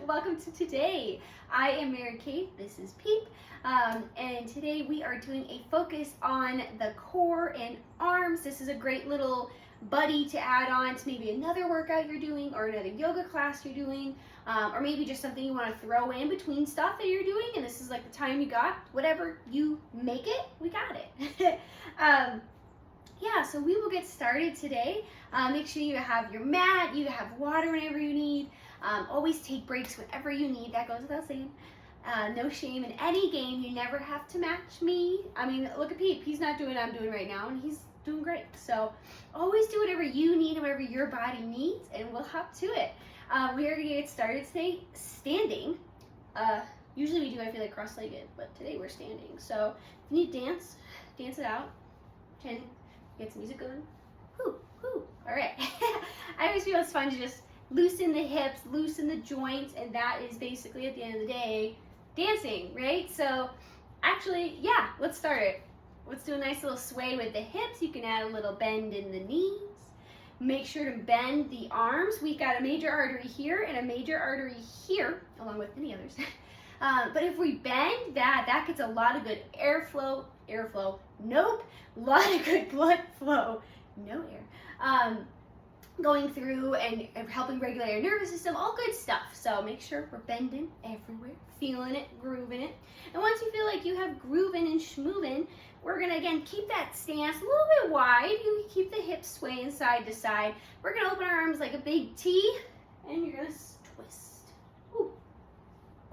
Welcome to today. I am Mary Kate, this is Peep, and today we are doing a focus on the core and arms. This is a great little buddy to add on to maybe another workout you're doing or another yoga class you're doing, or maybe just something you want to throw in between stuff that you're doing, and this is like the time you got. Whatever you make it, we got it. Yeah, so we will get started today. Make sure you have your mat, you have water whenever you need. Always take breaks whenever you need. That goes without saying. No shame in any game. You never have to match me. I mean, look at Pete. He's not doing what I'm doing right now, and he's doing great. So always do whatever you need, whatever your body needs, and we'll hop to it. We are going to get started today standing. Usually we do, I feel like, cross-legged, but today we're standing. So if you need to dance, dance it out. Get some music going. Whoo, whoo. All right. I always feel it's fun to just loosen the hips, loosen the joints, and that is basically, at the end of the day, dancing, right? So actually, yeah, let's start it. Let's do a nice little sway with the hips. You can add a little bend in the knees. Make sure to bend the arms. We've got a major artery here and a major artery here, along with many others. But if we bend that gets a lot of good airflow, nope, a lot of good blood flow, no air, going through and helping regulate our nervous system, all good stuff. So make sure we're bending everywhere, feeling it, grooving it. And once you feel like you have grooving and schmoovin', we're gonna, again, keep that stance a little bit wide. You can keep the hips swaying side to side. We're gonna open our arms like a big T, and you're gonna twist. Ooh.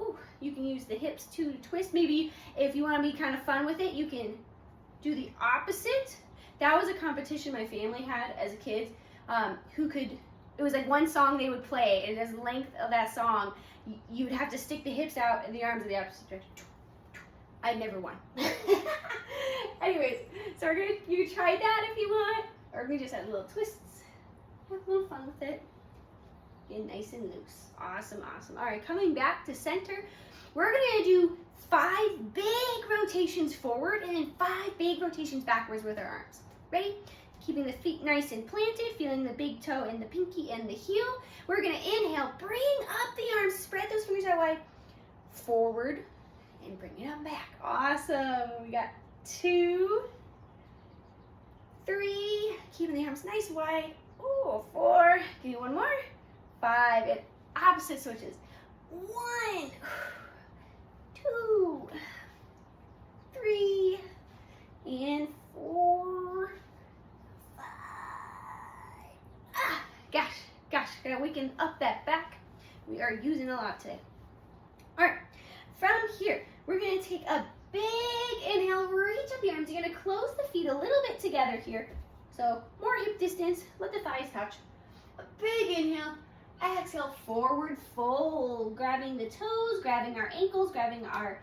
Ooh. You can use the hips too to twist. Maybe if you wanna be kind of fun with it, you can do the opposite. That was a competition my family had as a kid. It was like one song they would play, and as the length of that song, you would have to stick the hips out and the arms in the opposite direction. I never won. Anyways, so you can try that if you want, or we just have little twists. Have a little fun with it. Get nice and loose. Awesome, awesome. All right, coming back to center, we're gonna do 5 big rotations forward and then 5 big rotations backwards with our arms. Ready? Keeping the feet nice and planted, feeling the big toe and the pinky and the heel. We're gonna inhale, bring up the arms, spread those fingers out wide, forward, and bring it up back. Awesome. We got 2, 3, keeping the arms nice and wide. Ooh, 4, give me one more. 5, and opposite switches. 1, 2, 3, and 4, 5. Gosh, gotta waken up that back. We are using a lot today. All right, from here, we're gonna take a big inhale, reach up the arms. You're gonna close the feet a little bit together here. So more hip distance, let the thighs touch. A big inhale, exhale, forward fold, grabbing the toes, grabbing our ankles, grabbing our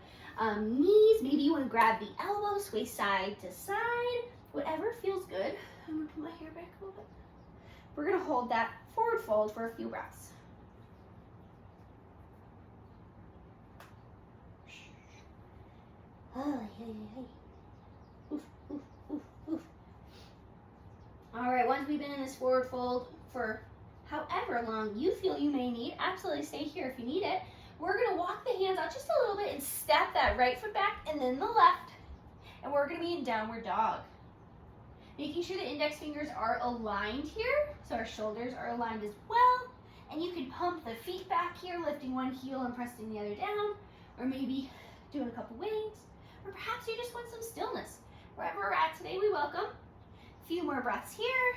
knees. Maybe you wanna grab the elbows, sway side to side, whatever feels good. I'm gonna put my hair back a little bit. We're gonna hold that forward fold for a few breaths. Oof, oof, oof, oof. All right, once we've been in this forward fold for however long you feel you may need, absolutely stay here if you need it. We're gonna walk the hands out just a little bit and step that right foot back and then the left. And we're gonna be in downward dog. Making sure the index fingers are aligned here, so our shoulders are aligned as well. And you can pump the feet back here, lifting one heel and pressing the other down, or maybe doing a couple waves, or perhaps you just want some stillness. Wherever we're at today, we welcome. A few more breaths here.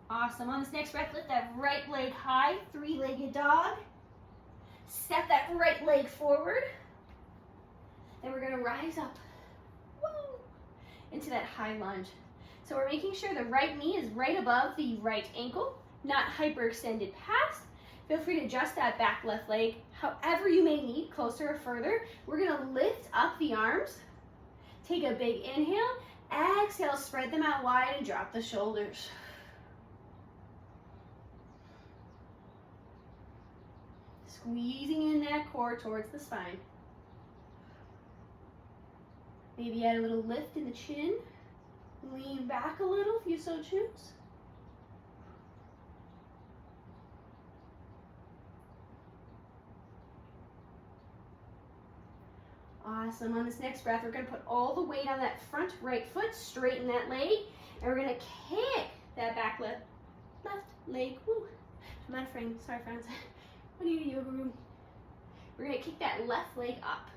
Awesome. On this next breath, lift that right leg high, 3-legged dog. Step that right leg forward. Then we're gonna rise up, woo, into that high lunge. So we're making sure the right knee is right above the right ankle, not hyperextended past. Feel free to adjust that back left leg however you may need, closer or further. We're gonna lift up the arms. Take a big inhale, exhale, spread them out wide and drop the shoulders. Squeezing in that core towards the spine. Maybe add a little lift in the chin, Lean back a little if you so choose. Awesome. On this next breath, we're going to put all the weight on that front right foot, straighten that leg, and we're going to kick that back left leg. Woo. I'm out of frame. Sorry, friends. We need a yoga room. We're going to kick that left leg up.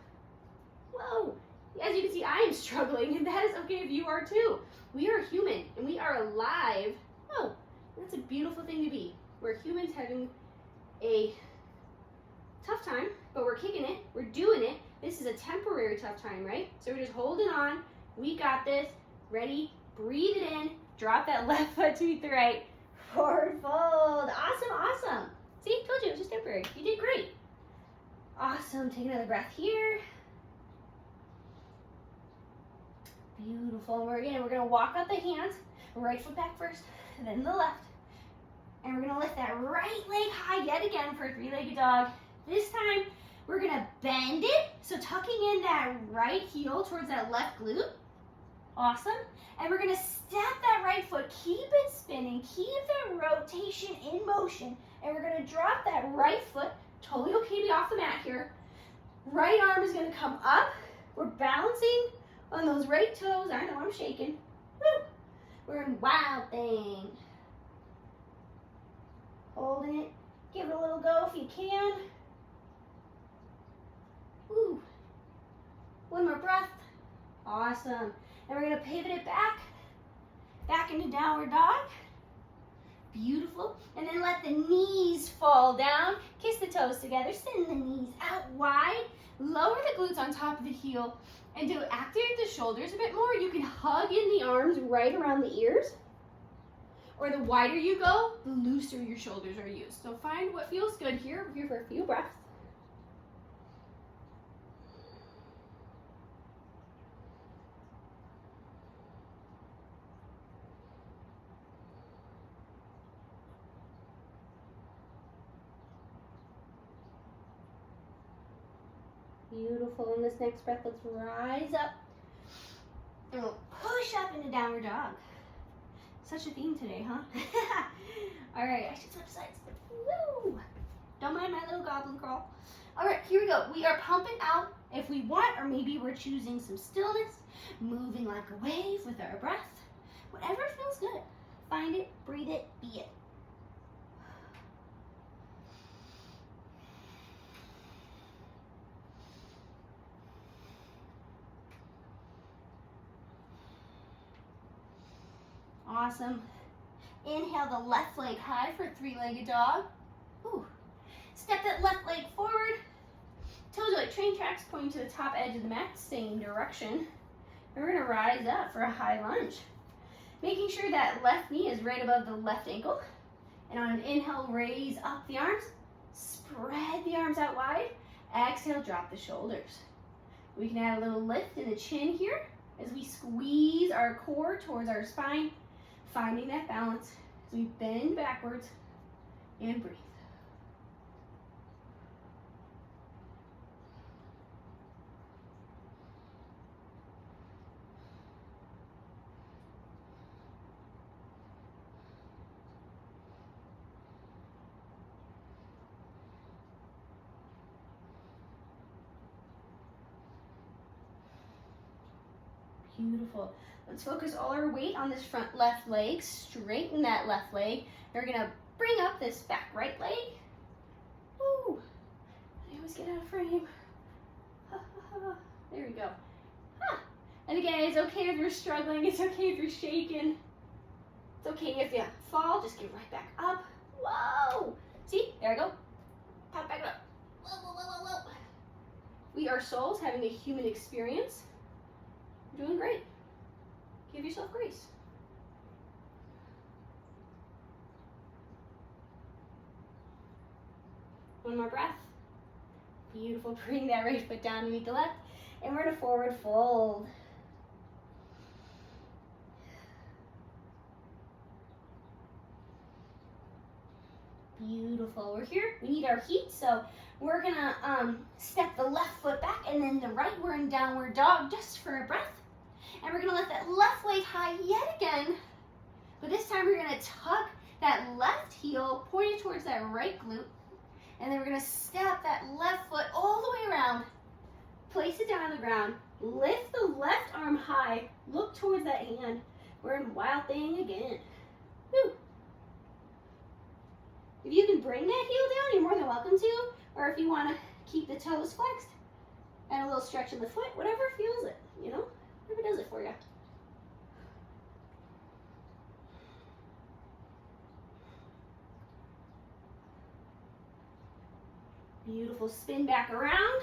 Whoa. As you can see, I am struggling, and that is okay if you are too. We are human, and we are alive. Oh, that's a beautiful thing to be. We're humans having a tough time, but we're kicking it. We're doing it. This is a temporary tough time, right? So we're just holding on. We got this. Ready? Breathe it in. Drop that left foot to meet the right. Forward fold. Awesome, awesome. See, told you it was just temporary. You did great. Awesome. Take another breath here. Beautiful. And we're going to walk out the hands. Right foot back first, and then the left. And we're going to lift that right leg high yet again for a three-legged dog. This time, we're going to bend it. So tucking in that right heel towards that left glute. Awesome. And we're going to step that right foot. Keep it spinning. Keep that rotation in motion. And we're going to drop that right foot. Totally okay to be off the mat here. Right arm is going to come up. We're balancing on those right toes. I know I'm shaking. Woo. We're in wild thing. Holding it. Give it a little go if you can. Woo. One more breath. Awesome. And we're going to pivot it back into downward dog. Beautiful. And then let the knees fall down. Kiss the toes together. Send the knees out wide. Lower the glutes on top of the heel. And to activate the shoulders a bit more, you can hug in the arms right around the ears. Or the wider you go, the looser your shoulders are used. So find what feels good here. We're here for a few breaths. Beautiful. In this next breath, let's rise up. And we'll push up into downward dog. Such a theme today, huh? All right, I should switch sides. Woo! Don't mind my little goblin crawl. All right, here we go. We are pumping out if we want, or maybe we're choosing some stillness, moving like a wave with our breath. Whatever feels good. Find it, breathe it, be it. Awesome. Inhale the left leg high for three-legged dog. Ooh. Step that left leg forward. Toes are like train tracks pointing to the top edge of the mat, same direction. And we're going to rise up for a high lunge. Making sure that left knee is right above the left ankle. And on an inhale, raise up the arms. Spread the arms out wide. Exhale, drop the shoulders. We can add a little lift in the chin here as we squeeze our core towards our spine. Finding that balance as we bend backwards and breathe. Beautiful. Let's focus all our weight on this front left leg. Straighten that left leg. We're going to bring up this back right leg. Woo! I always get out of frame. There we go. And again, it's okay if you're struggling. It's okay if you're shaking. It's okay if you fall. Just get right back up. Whoa! See? There I go. Pop back up. Whoa, whoa, whoa, whoa, whoa. We are souls having a human experience. Doing great. Give yourself grace. One more breath. Beautiful. Bring that right foot down to meet the left. And we're going to forward fold. Beautiful. We're here. We need our heat, so we're going to step the left foot back and then the right. We're in downward dog just for a breath. And we're going to let that left leg high yet again. But this time we're gonna tuck that left heel pointed towards that right glute. And then we're gonna step that left foot all the way around. Place it down on the ground. Lift the left arm high. Look towards that hand. We're in wild thing again. Woo. If you can bring that heel down, you're more than welcome to. Or if you want to keep the toes flexed and a little stretch in the foot, whatever feels it, you know, whatever does it for you. Beautiful. Spin back around.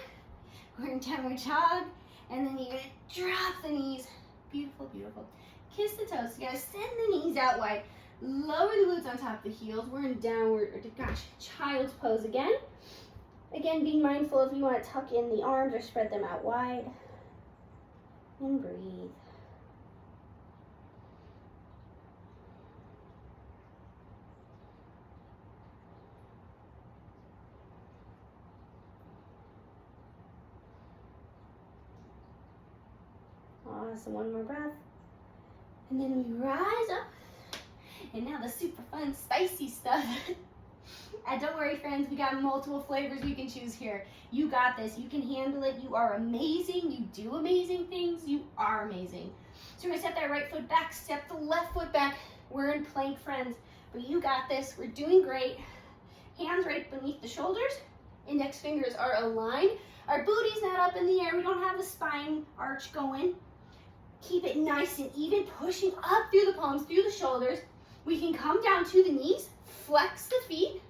We're in downward dog. And then you're going to drop the knees. Beautiful, beautiful. Kiss the toes. You got to send the knees out wide. Lower the glutes on top of the heels. We're in downward, child's pose again. Again, be mindful if you want to tuck in the arms or spread them out wide. And breathe. Awesome, one more breath. And then we rise up. And now the super fun, spicy stuff. And don't worry, friends, we got multiple flavors you can choose here. You got this. You can handle it. You are amazing. You do amazing things. You are amazing. So we're going to step that right foot back, step the left foot back. We're in plank, friends. But you got this. We're doing great. Hands right beneath the shoulders. Index fingers are aligned. Our booty's not up in the air. We don't have a spine arch going. Keep it nice and even, pushing up through the palms, through the shoulders. We can come down to the knees, flex the feet.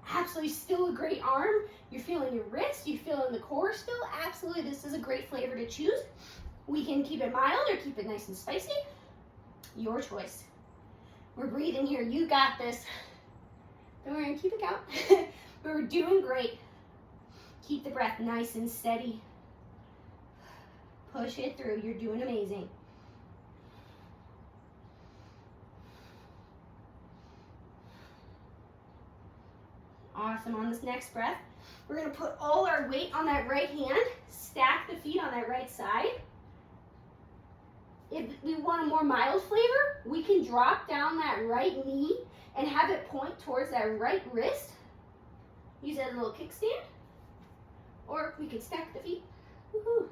Absolutely still a great arm. You're feeling your wrist, you're feeling the core still. Absolutely, this is a great flavor to choose. We can keep it mild or keep it nice and spicy. Your choice. We're breathing here. You got this. Don't worry, keep it count. But we're doing great. Keep the breath nice and steady. Push it through. You're doing amazing. Awesome. On this next breath, we're going to put all our weight on that right hand, stack the feet on that right side. If we want a more mild flavor, we can drop down that right knee and have it point towards that right wrist. Use that little kickstand. Or we can stack the feet. Woohoo.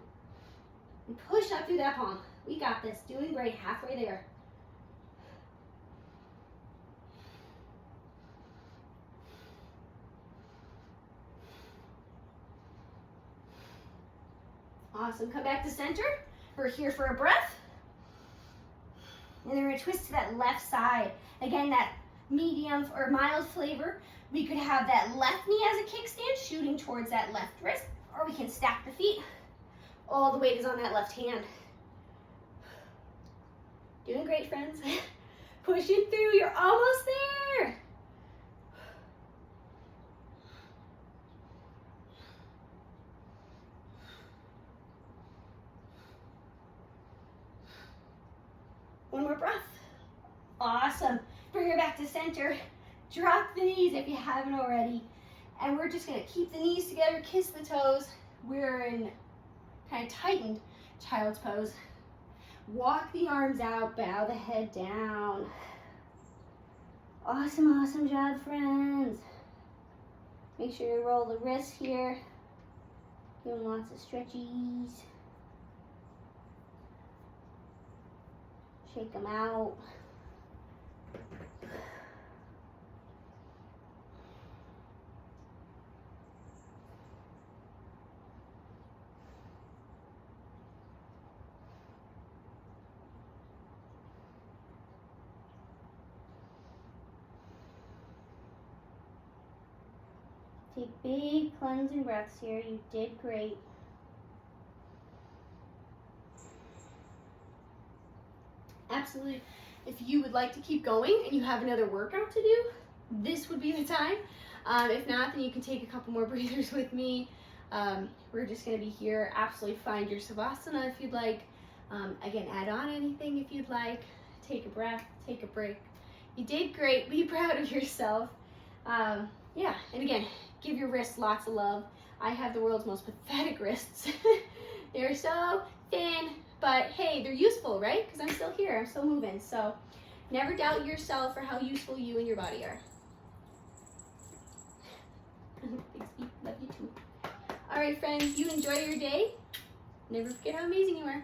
And push up through that palm. We got this. Doing great. Halfway there. Awesome. Come back to center. We're here for a breath. And then we're going to twist to that left side. Again, that medium or mild flavor. We could have that left knee as a kickstand shooting towards that left wrist. Or we can stack the feet. All the weight is on that left hand. Doing great, friends. Push it through. You're almost there. One more breath. Awesome. Bring her back to center. Drop the knees if you haven't already. And we're just going to keep the knees together, kiss the toes. We're in kind of tightened child's pose. Walk the arms out, bow the head down. Awesome, awesome job, friends. Make sure you roll the wrists here. Doing lots of stretchies. Shake them out. Take big cleansing breaths here. You did great. Absolutely. If you would like to keep going and you have another workout to do, this would be the time. If not, then you can take a couple more breathers with me. We're just going to be here. Absolutely find your Savasana if you'd like. Again, add on anything if you'd like. Take a breath, take a break. You did great. Be proud of yourself. Yeah, and again, give your wrists lots of love. I have the world's most pathetic wrists. They're so thin, but hey, they're useful, right? Because I'm still here, I'm still moving. So never doubt yourself or how useful you and your body are. Thanks, Pete. Love you too. All right, friends, you enjoy your day. Never forget how amazing you are.